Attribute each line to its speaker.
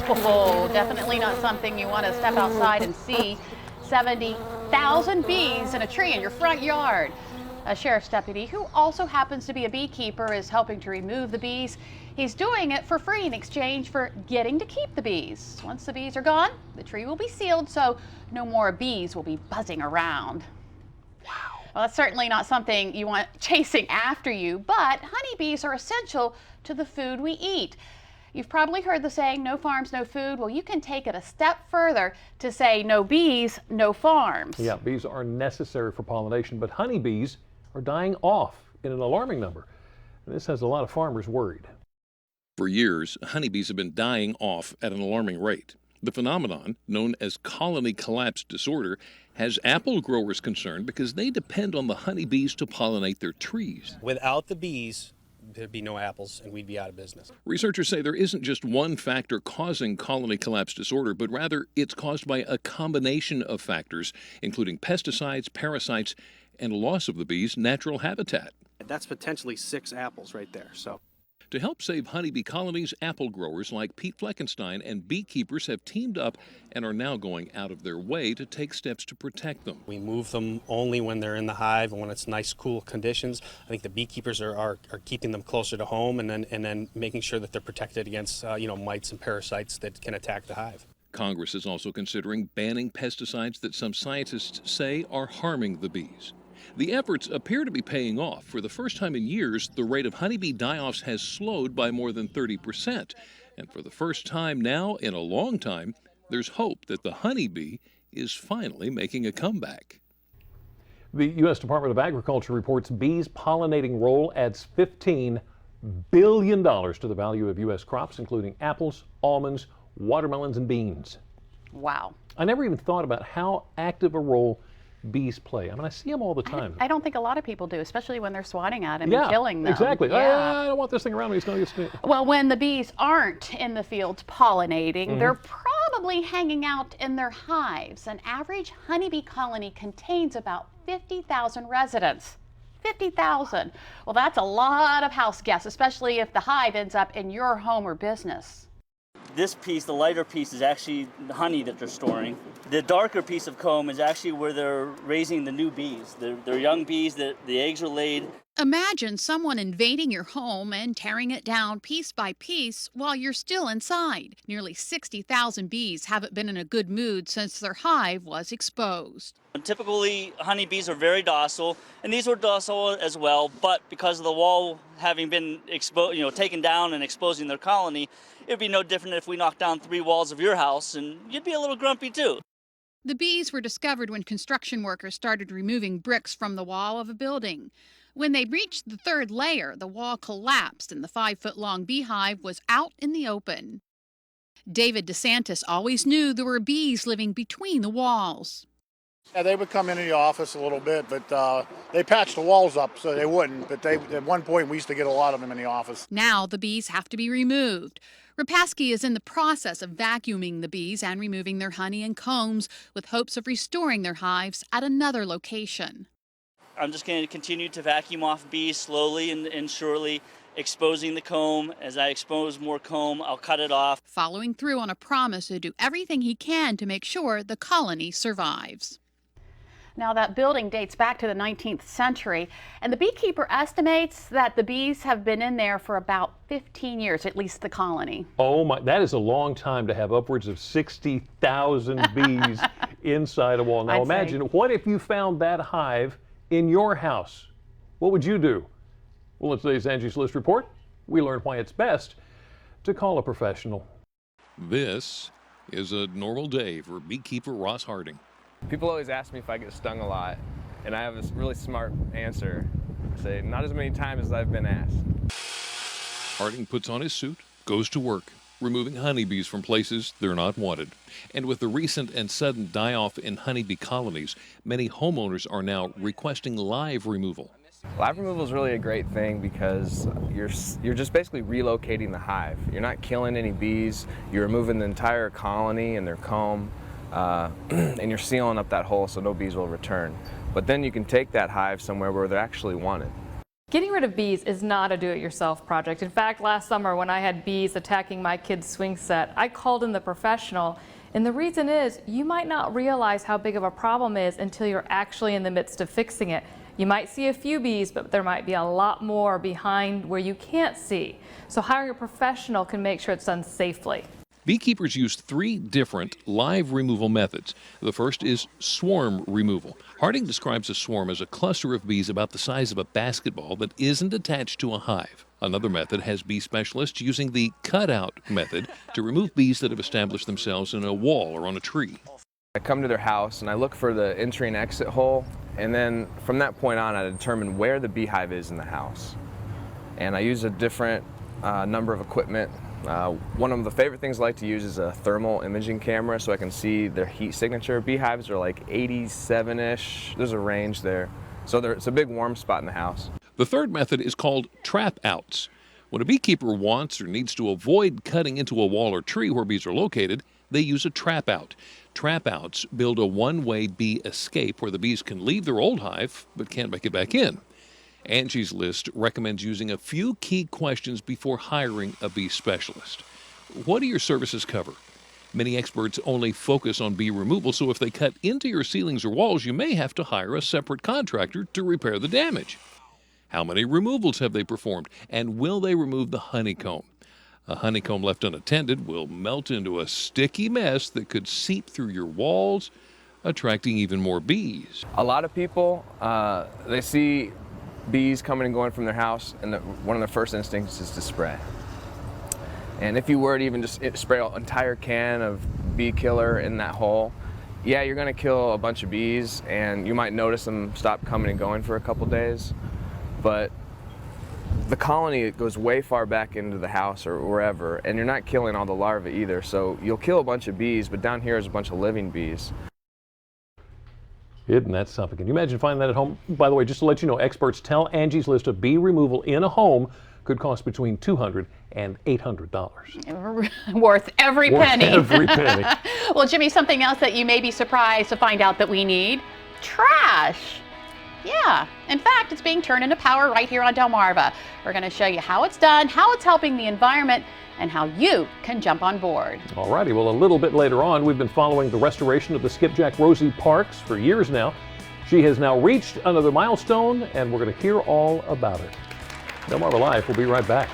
Speaker 1: Oh, definitely not something you want to step outside and see. 70,000 bees in a tree in your front yard. A sheriff's deputy, who also happens to be a beekeeper, is helping to remove the bees. He's doing it for free in exchange for getting to keep the bees. Once the bees are gone, the tree will be sealed, so no more bees will be buzzing around. Wow. Well, that's certainly not something you want chasing after you, but honeybees are essential to the food we eat. You've probably heard the saying, no farms, no food. Well, you can take it a step further to say no bees, no farms.
Speaker 2: Yeah, bees are necessary for pollination, but honeybees are dying off in an alarming number. And this has a lot of farmers worried.
Speaker 3: For years, honeybees have been dying off at an alarming rate. The phenomenon, known as colony collapse disorder, has apple growers concerned because they depend on the honeybees to pollinate their trees.
Speaker 4: Without the bees, there'd be no apples and we'd be out of business.
Speaker 3: Researchers say there isn't just one factor causing colony collapse disorder, but rather it's caused by a combination of factors, including pesticides, parasites, and loss of the bees' natural habitat.
Speaker 4: That's potentially 6 apples right there. So,
Speaker 3: to help save honeybee colonies, apple growers like Pete Fleckenstein and beekeepers have teamed up and are now going out of their way to take steps to protect them.
Speaker 4: we move them only when they're in the hive and when it's nice, cool conditions. I think the beekeepers are keeping them closer to home and then making sure that they're protected against mites and parasites that can attack the hive.
Speaker 3: Congress is also considering banning pesticides that some scientists say are harming the bees. The efforts appear to be paying off. For the first time in years, the rate of honeybee die-offs has slowed by more than 30%. And for the first time now in a long time, there's hope that the honeybee is finally making a comeback.
Speaker 2: The U.S. Department of Agriculture reports bees' pollinating role adds $15 billion to the value of U.S. crops, including apples, almonds, watermelons, and beans.
Speaker 1: Wow.
Speaker 2: I never even thought about how active a role bees play. I mean, I see them all the time.
Speaker 1: I don't think a lot of people do, especially when they're swatting at them and killing them.
Speaker 2: Exactly.
Speaker 1: Yeah.
Speaker 2: I don't want this thing around me. It's going to get sneaked.
Speaker 1: Well, when the bees aren't in the fields pollinating, they're probably hanging out in their hives. An average honeybee colony contains about 50,000 residents. 50,000. Well, that's a lot of house guests, especially if the hive ends up in your home or business.
Speaker 5: This piece, the lighter piece, is actually the honey that they're storing. The darker piece of comb is actually where they're raising the new bees. They're young bees, the eggs are laid.
Speaker 1: Imagine someone invading your home and tearing it down piece by piece while you're still inside. Nearly 60,000 bees haven't been in a good mood since their hive was exposed.
Speaker 5: Typically, honeybees are very docile, and these were docile as well, but because of the wall having been taken down and exposing their colony, it would be no different if we knocked down 3 walls of your house, and you'd be a little grumpy too.
Speaker 1: The bees were discovered when construction workers started removing bricks from the wall of a building. When they reached the 3rd layer, the wall collapsed and the 5-foot-long beehive was out in the open. David DeSantis always knew there were bees living between the walls.
Speaker 6: Yeah, they would come into the office a little bit, but they patched the walls up so they wouldn't. But at one point, we used to get a lot of them in the office.
Speaker 1: Now the bees have to be removed. Rapaski is in the process of vacuuming the bees and removing their honey and combs with hopes of restoring their hives at another location.
Speaker 5: I'm just going to continue to vacuum off bees slowly and surely, exposing the comb. As I expose more comb, I'll cut it off.
Speaker 1: Following through on a promise to do everything he can to make sure the colony survives. Now, that building dates back to the 19th century, and the beekeeper estimates that the bees have been in there for about 15 years, at least the colony.
Speaker 2: Oh my, that is a long time to have upwards of 60,000 bees inside a wall. Now imagine, what if you found that hive in your house? What would you do? Well, in today's Angie's List report, we learn why it's best to call a professional.
Speaker 3: This is a normal day for beekeeper Ross Harding.
Speaker 7: People always ask me if I get stung a lot, and I have this really smart answer. I say, not as many times as I've been asked.
Speaker 3: Harding puts on his suit, goes to work, removing honeybees from places they're not wanted. And with the recent and sudden die-off in honeybee colonies, many homeowners are now requesting live removal.
Speaker 7: Live removal is really a great thing because you're just basically relocating the hive. You're not killing any bees, you're removing the entire colony and their comb. And you're sealing up that hole so no bees will return. But then you can take that hive somewhere where they're actually wanted.
Speaker 8: Getting rid of bees is not a do-it-yourself project. In fact, last summer when I had bees attacking my kids' swing set, I called in the professional. And the reason is you might not realize how big of a problem it is until you're actually in the midst of fixing it. You might see a few bees, but there might be a lot more behind where you can't see. So hiring a professional can make sure it's done safely.
Speaker 3: Beekeepers use 3 different live removal methods. The first is swarm removal. Harding describes a swarm as a cluster of bees about the size of a basketball that isn't attached to a hive. Another method has bee specialists using the cutout method to remove bees that have established themselves in a wall or on a tree.
Speaker 7: I come to their house and I look for the entry and exit hole, and then from that point on I determine where the beehive is in the house. And I use a different number of equipment. One of the favorite things I like to use is a thermal imaging camera so I can see their heat signature. Beehives are like 87-ish. There's a range there. So it's a big warm spot in the house.
Speaker 3: The third method is called trap outs. When a beekeeper wants or needs to avoid cutting into a wall or tree where bees are located, they use a trap out. Trap outs build a one-way bee escape where the bees can leave their old hive but can't make it back in. Angie's List recommends using a few key questions before hiring a bee specialist. What do your services cover? Many experts only focus on bee removal, so if they cut into your ceilings or walls, you may have to hire a separate contractor to repair the damage. How many removals have they performed? And will they remove the honeycomb? A honeycomb left unattended will melt into a sticky mess that could seep through your walls, attracting even more bees.
Speaker 7: A lot of people, they see bees coming and going from their house, and one of their first instincts is to spray. And if you were to even just spray an entire can of bee killer in that hole, yeah, you're gonna kill a bunch of bees, and you might notice them stop coming and going for a couple days. But the colony goes way far back into the house or wherever, and you're not killing all the larvae either. So you'll kill a bunch of bees, but down here is a bunch of living bees.
Speaker 2: Isn't that something? Can you imagine finding that at home? By the way, just to let you know, experts tell Angie's List of bee removal in a home could cost between $200 and $800.
Speaker 1: Worth every penny.
Speaker 2: Every penny.
Speaker 1: Well, Jimmy, something else that you may be surprised to find out that we need: trash. Yeah, in fact, it's being turned into power right here on Delmarva. We're going to show you how it's done, how it's helping the environment, and how you can jump on board.
Speaker 2: All righty, well, a little bit later on, we've been following the restoration of the Skipjack Rosie Parks for years now. She has now reached another milestone, and we're going to hear all about it. Delmarva Live will be right back.